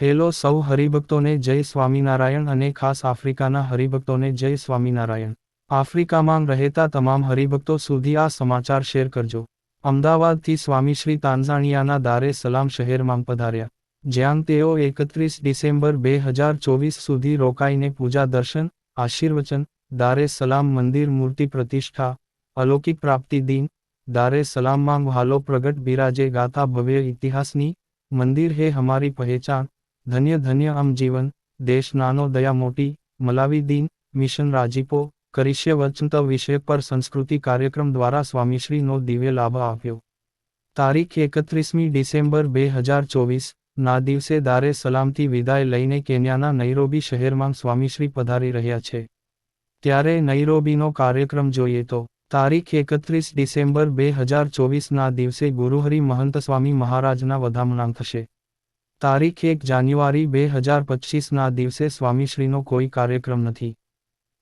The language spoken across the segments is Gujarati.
હેલો સૌ હરિભક્તોને જય સ્વામિનારાયણ અને ખાસ આફ્રિકાના હરિભક્તોને જય સ્વામિનારાયણ. આફ્રિકામાં રહેતા તમામ હરિભક્તો સુધી આ સમાચાર શેર કરજો. અમદાવાદથી સ્વામીશ્રી તાન્ઝાનિયાના દારે સલામ શહેરમાં પધાર્યા, જ્યાં તેઓ 31 ડિસેમ્બર 2024 સુધી રોકાઈને પૂજા દર્શન, આશીર્વચન, દારે સલામ મંદિર મૂર્તિ પ્રતિષ્ઠા, અલૌકિક પ્રાપ્તિ દિન, દારે સલામમાં વહાલો પ્રગટ બિરાજે ગાથા ભવ્ય ઇતિહાસની, મંદિર હે હમારી પહેચાન, ધન્ય ધન્ય અમ જીવન, દેશ નાનો દયા મોટી, મલાવી દીન, મિશન રાજીપો, કરીશ્ય વચનતવ વિષય પર સંસ્કૃતિ કાર્યક્રમ દ્વારા સ્વામીશ્રીનો દિવ્ય લાભ આપ્યો. તારીખ 31મી ડિસેમ્બર 2024 ના દિવસે દારે સલામથી વિદાય લઈને કેન્યાના નૈરોબી શહેરમાં સ્વામીશ્રી પધારી રહ્યા છે. ત્યારે નૈરોબીનો કાર્યક્રમ જોઈએ તો તારીખ 31 ડિસેમ્બર 2024 ના દિવસે ગુરુહરિ મહંત સ્વામી મહારાજના વધામણાં થશે. તારીખ 1 જાન્યુઆરી 2025 ના દિવસે સ્વામીશ્રીનો કોઈ કાર્યક્રમ નથી.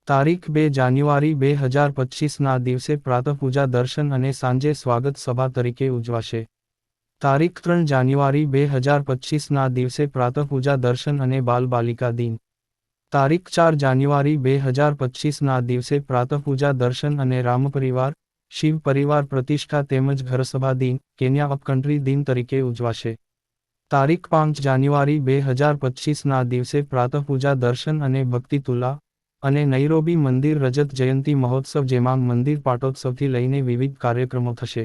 તારીખ 2 જાન્યુઆરી 2025 ના દિવસે પ્રાતઃપૂજા દર્શન અને સાંજે સ્વાગત સભા તરીકે ઉજવાશે. તારીખ 3 જાન્યુઆરી 2025 ના દિવસે પ્રાતઃપૂજા દર્શન અને બાલ બાલિકા દિન. તારીખ 4 જાન્યુઆરી 2025 ના દિવસે પ્રાતઃપૂજા દર્શન અને રામ પરિવાર, શિવ પરિવાર પ્રતિષ્ઠા તેમજ ઘરસભા દિન, કેન્યા અપકન્ટ્રી દિન તરીકે ઉજવાશે. તારીખ 5 જાન્યુઆરી 2025 ના દિવસે પ્રાતઃપૂજા દર્શન અને ભક્તિ તુલા અને નૈરોબી મંદિર રજત જયંતી મહોત્સવ, જેમાં મંદિર પાટોત્સવથી લઈને વિવિધ કાર્યક્રમો થશે.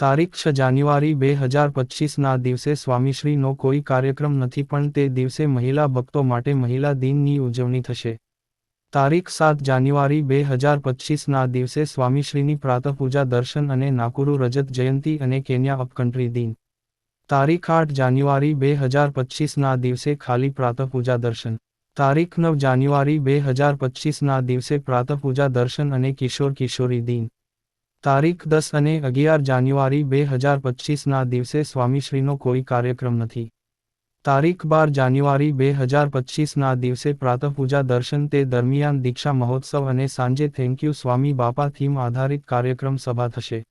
તારીખ 6 જાન્યુઆરી 2025 ના દિવસે સ્વામીશ્રીનો કોઈ કાર્યક્રમ નથી, પણ તે દિવસે મહિલા ભક્તો માટે મહિલા દિનની ઉજવણી થશે. તારીખ 7 જાન્યુઆરી 2025 ના દિવસે સ્વામીશ્રીની પ્રાતઃપૂજા દર્શન અને નાકુરુ રજત જયંતી અને કેન્યા અપકન્ટ્રી દિન. તારીખ 8 જાન્યુઆરી 2025 ના દિવસે ખાલી પ્રાતઃપૂજા દર્શન. તારીખ 9 જાન્યુઆરી 2025 ના દિવસે પ્રાતઃપૂજા દર્શન અને કિશોર કિશોરી દિન. તારીખ 10 અને 11 જાન્યુઆરી 2025 ના દિવસે સ્વામીશ્રીનો કોઈ કાર્યક્રમ નથી. તારીખ 12 જાન્યુઆરી 2025 ના દિવસે પ્રાતઃપૂજા દર્શન, તે દરમિયાન દીક્ષા મહોત્સવ અને સાંજે થેન્ક યુ સ્વામી બાપા થીમ આધારિત કાર્યક્રમ સભા થશે.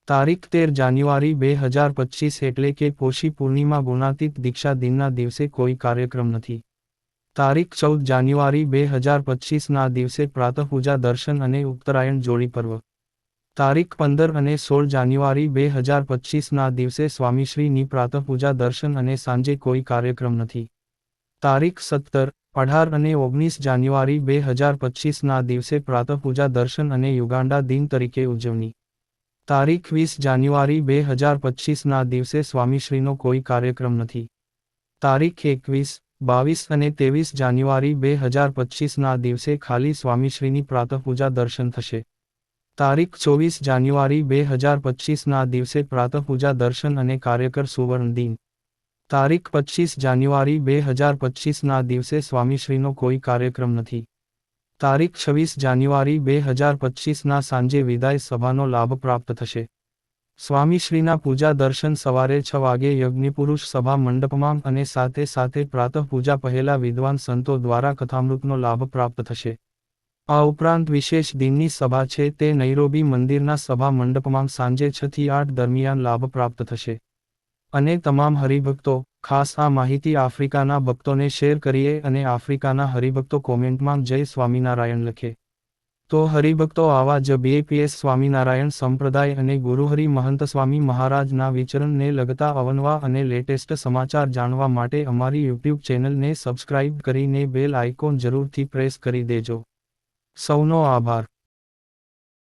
તારીખ 13 જાન્યુઆરી 2025 એટલે કે પોષી પૂર્ણિમા ગુણાતીત દીક્ષા દિનના દિવસે કોઈ કાર્યક્રમ નથી. તારીખ 14 જાન્યુઆરી 2025 ના દિવસે પ્રાતઃપૂજા દર્શન અને ઉત્તરાયણ જોડી પર્વ. તારીખ 15 અને 16 જાન્યુઆરી 2025 ના દિવસે સ્વામીશ્રીની પ્રાતઃપૂજા દર્શન અને સાંજે કોઈ કાર્યક્રમ નથી. તારીખ 17, 18 અને 19 જાન્યુઆરી 2025 ના દિવસે પ્રાતઃપૂજા દર્શન અને યુગાન્ડા દિન તરીકે ઉજવણી. તારીખ 20 જાન્યુઆરી 2025 ના દિવસે સ્વામીશ્રીનો કોઈ કાર્યક્રમ નથી. તારીખ 21, 22 અને 23 જાન્યુઆરી 2025 ના દિવસે ખાલી સ્વામીશ્રીની પ્રાતઃપૂજા દર્શન થશે. તારીખ 24 જાન્યુઆરી 2025 ના દિવસે પ્રાતઃપૂજા દર્શન અને કાર્યકર સુવર્ણ દિન. તારીખ 25 જાન્યુઆરી 2025 ના દિવસે સ્વામીશ્રીનો કોઈ કાર્યક્રમ નથી. તારીખ 26 જાન્યુઆરી 2025 ના સાંજે વિદાય સભાનો લાભ પ્રાપ્ત થશે. સ્વામીશ્રીના પૂજા દર્શન સવારે 6 વાગે યજ્ઞપુરુષ સભા મંડપમાં અને સાથે સાથે પ્રાતઃપૂજા પહેલા વિદ્વાન સંતો દ્વારા કથામૃતનો લાભ પ્રાપ્ત થશે. આ ઉપરાંત વિશેષ દિનની સભા છે, તે નૈરોબી મંદિરના સભા મંડપમાં સાંજે 6 થી 8 દરમિયાન લાભ પ્રાપ્ત થશે. અને તમામ હરિભક્તો ખાસ આ માહિતી આફ્રિકાના ભક્તોને શેર કરીએ અને આફ્રિકાના હરિભક્તો કોમેન્ટમાં જય સ્વામિનારાયણ લખે. તો હરિભક્તો, આવા જ BAPS સ્વામિનારાયણ સંપ્રદાય અને ગુરુહરિ મહંત સ્વામી મહારાજના વિચરણને લગતા અવનવા અને લેટેસ્ટ સમાચાર જાણવા માટે અમારી YouTube ચેનલને સબસ્ક્રાઇબ કરીને બેલ આઇકોન જરૂરથી પ્રેસ કરી દેજો. સૌનો આભાર.